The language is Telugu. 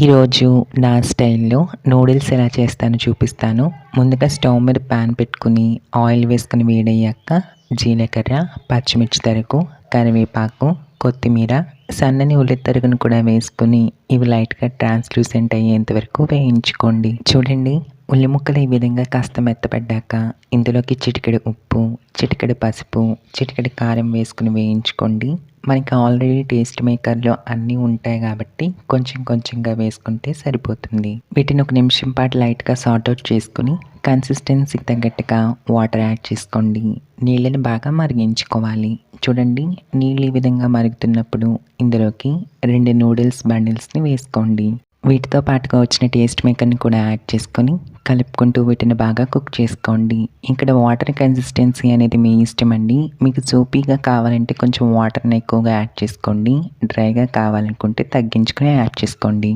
ఈరోజు నా స్టైల్‌లో నూడిల్స్ ఎలా చేస్తానో చూపిస్తాను. ముందుగా స్టవ్ మీద పాన్ పెట్టుకొని ఆయిల్ వేసుకొని వేడయ్యాక జీలకర్ర, పచ్చిమిర్చి తరుగు, కరివేపాకు, కొత్తిమీర, సన్నని ఉల్లి తరుగును కూడా వేసుకొని ఇవి లైట్‌గా ట్రాన్స్‌లూసెంట్ అయ్యేంత వరకు వేయించుకోండి. చూడండి, ఉల్లి ముక్కలు ఈ విధంగా కాస్త మెత్తపడ్డాక ఇందులోకి చిటికెడు ఉప్పు, చిటికెడు పసుపు, చిటికెడు కారం వేసుకొని వేయించుకోండి. మనకి ఆల్రెడీ టేస్ట్ మేకర్‌లో అన్నీ ఉంటాయి కాబట్టి కొంచెం కొంచెంగా వేసుకుంటే సరిపోతుంది. వీటిని ఒక నిమిషం పాటు లైట్‌గా సార్ట్ అవుట్ చేసుకొని కన్సిస్టెన్సీకి తగ్గట్టుగా వాటర్ యాడ్ చేసుకోండి. నీళ్ళని బాగా మరిగించుకోవాలి. చూడండి, నీళ్ళు ఈ విధంగా మరుగుతున్నప్పుడు ఇందులోకి 2 నూడిల్స్ బండిల్స్‌ని వేసుకోండి. వీటితో పాటుగా వచ్చిన టేస్ట్ మేకర్‌ని కూడా యాడ్ చేసుకొని కలుపుకుంటూ వీటిని బాగా కుక్ చేసుకోండి. ఇక్కడ వాటర్ కన్సిస్టెన్సీ అనేది మీ ఇష్టం అండి. మీకు సూపీగా కావాలంటే కొంచెం వాటర్‌ని ఎక్కువగా యాడ్ చేసుకోండి. డ్రైగా కావాలనుకుంటే తగ్గించుకొని యాడ్ చేసుకోండి.